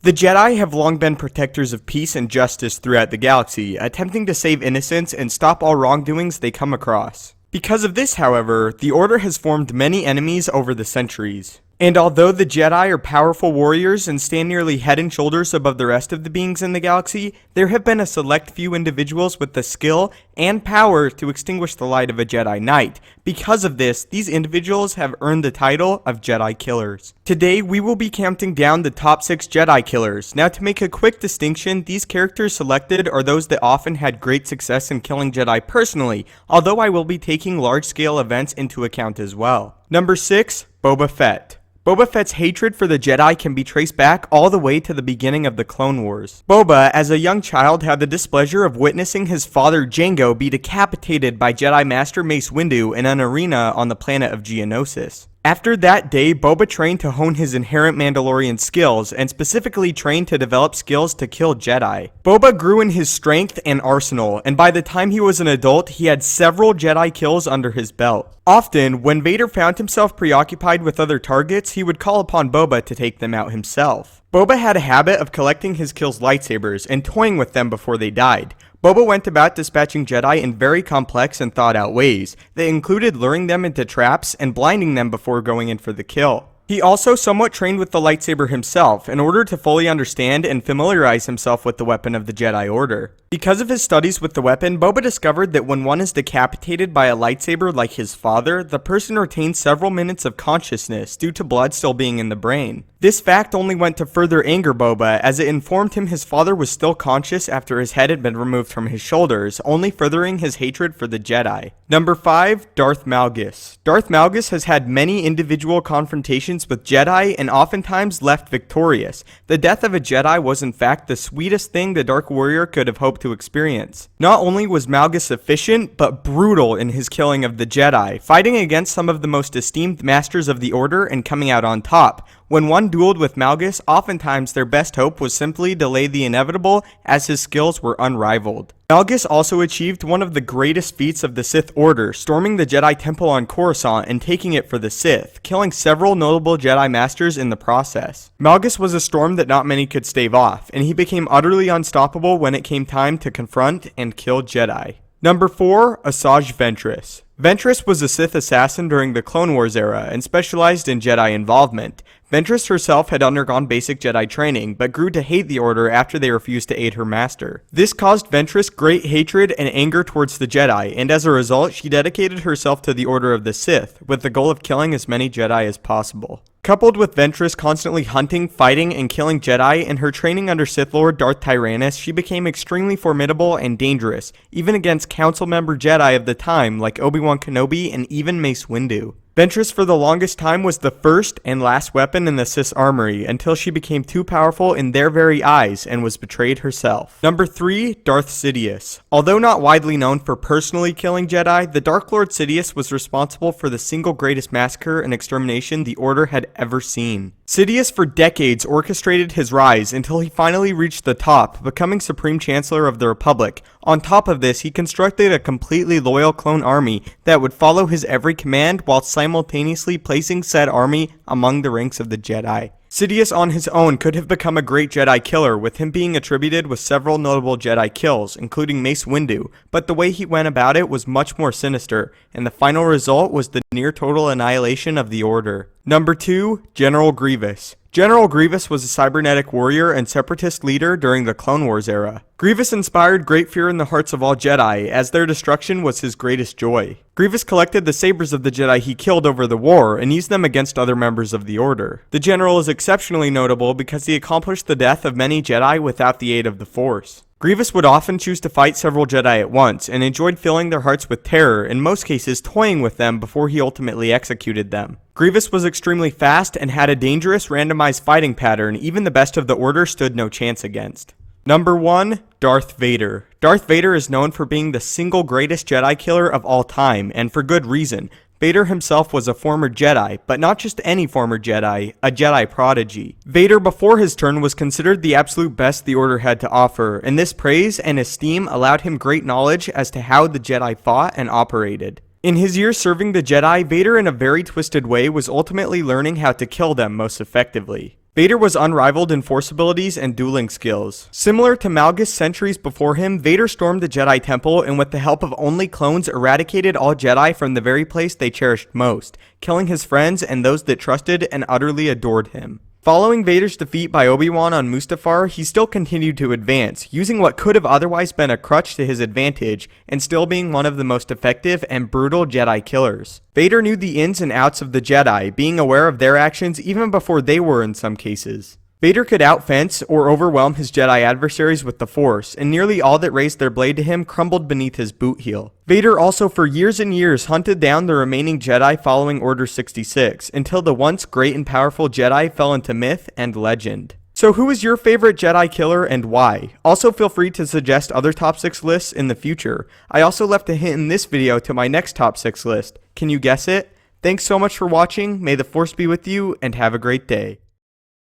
The Jedi have long been protectors of peace and justice throughout the galaxy, attempting to save innocents and stop all wrongdoings they come across. Because of this, however, the Order has formed many enemies over the centuries. And although the Jedi are powerful warriors and stand nearly head and shoulders above the rest of the beings in the galaxy, there have been a select few individuals with the skill and power to extinguish the light of a Jedi Knight. Because of this, these individuals have earned the title of Jedi Killers. Today, we will be counting down the top 6 Jedi Killers. Now, to make a quick distinction, these characters selected are those that often had great success in killing Jedi personally, although I will be taking large-scale events into account as well. Number 6, Boba Fett. Boba Fett's hatred for the Jedi can be traced back all the way to the beginning of the Clone Wars. Boba, as a young child, had the displeasure of witnessing his father Jango be decapitated by Jedi Master Mace Windu in an arena on the planet of Geonosis. After that day, Boba trained to hone his inherent Mandalorian skills, and specifically trained to develop skills to kill Jedi. Boba grew in his strength and arsenal, and by the time he was an adult, he had several Jedi kills under his belt. Often, when Vader found himself preoccupied with other targets, he would call upon Boba to take them out himself. Boba had a habit of collecting his kills' lightsabers and toying with them before they died. Boba went about dispatching Jedi in very complex and thought-out ways that included luring them into traps and blinding them before going in for the kill. He also somewhat trained with the lightsaber himself in order to fully understand and familiarize himself with the weapon of the Jedi Order. Because of his studies with the weapon, Boba discovered that when one is decapitated by a lightsaber like his father, the person retains several minutes of consciousness due to blood still being in the brain. This fact only went to further anger Boba, as it informed him his father was still conscious after his head had been removed from his shoulders, only furthering his hatred for the Jedi. Number 5, Darth Malgus. Darth Malgus has had many individual confrontations with Jedi and oftentimes left victorious. The death of a Jedi was in fact the sweetest thing the Dark Warrior could have hoped to experience. Not only was Malgus efficient, but brutal in his killing of the Jedi, fighting against some of the most esteemed masters of the Order and coming out on top. When one dueled with Malgus, oftentimes their best hope was simply delay the inevitable, as his skills were unrivaled. Malgus also achieved one of the greatest feats of the Sith Order, storming the Jedi Temple on Coruscant and taking it for the Sith, killing several notable Jedi Masters in the process. Malgus was a storm that not many could stave off, and he became utterly unstoppable when it came time to confront and kill Jedi. Number 4, Asajj Ventress. Ventress was a Sith assassin during the Clone Wars era and specialized in Jedi involvement. Ventress herself had undergone basic Jedi training, but grew to hate the Order after they refused to aid her master. This caused Ventress great hatred and anger towards the Jedi, and as a result, she dedicated herself to the Order of the Sith, with the goal of killing as many Jedi as possible. Coupled with Ventress constantly hunting, fighting, and killing Jedi, and her training under Sith Lord Darth Tyrannus, she became extremely formidable and dangerous, even against Council member Jedi of the time like Obi-Wan Kenobi and even Mace Windu. Ventress for the longest time was the first and last weapon in the Sith's armory until she became too powerful in their very eyes and was betrayed herself. Number 3, Darth Sidious. Although not widely known for personally killing Jedi, the Dark Lord Sidious was responsible for the single greatest massacre and extermination the Order had ever seen. Sidious for decades orchestrated his rise until he finally reached the top, becoming Supreme Chancellor of the Republic. On top of this, he constructed a completely loyal clone army that would follow his every command while simultaneously placing said army among the ranks of the Jedi. Sidious on his own could have become a great Jedi killer, with him being attributed with several notable Jedi kills, including Mace Windu, but the way he went about it was much more sinister, and the final result was the near total annihilation of the Order. Number 2, General Grievous. General Grievous was a cybernetic warrior and separatist leader during the Clone Wars era. Grievous inspired great fear in the hearts of all Jedi, as their destruction was his greatest joy. Grievous collected the sabers of the Jedi he killed over the war and used them against other members of the Order. The general is exceptionally notable because he accomplished the death of many Jedi without the aid of the Force. Grievous would often choose to fight several Jedi at once, and enjoyed filling their hearts with terror, in most cases toying with them before he ultimately executed them. Grievous was extremely fast and had a dangerous randomized fighting pattern even the best of the Order stood no chance against. Number 1, Darth Vader. Darth Vader is known for being the single greatest Jedi killer of all time, and for good reason. Vader himself was a former Jedi, but not just any former Jedi, a Jedi prodigy. Vader before his turn was considered the absolute best the Order had to offer, and this praise and esteem allowed him great knowledge as to how the Jedi fought and operated. In his years serving the Jedi, Vader in a very twisted way was ultimately learning how to kill them most effectively. Vader was unrivaled in force abilities and dueling skills. Similar to Malgus centuries before him, Vader stormed the Jedi Temple and with the help of only clones eradicated all Jedi from the very place they cherished most, killing his friends and those that trusted and utterly adored him. Following Vader's defeat by Obi-Wan on Mustafar, he still continued to advance, using what could have otherwise been a crutch to his advantage, and still being one of the most effective and brutal Jedi killers. Vader knew the ins and outs of the Jedi, being aware of their actions even before they were in some cases. Vader could outfence or overwhelm his Jedi adversaries with the Force, and nearly all that raised their blade to him crumbled beneath his boot heel. Vader also for years and years hunted down the remaining Jedi following Order 66, until the once great and powerful Jedi fell into myth and legend. So who is your favorite Jedi killer and why? Also feel free to suggest other top 6 lists in the future. I also left a hint in this video to my next top 6 list. Can you guess it? Thanks so much for watching, may the Force be with you, and have a great day.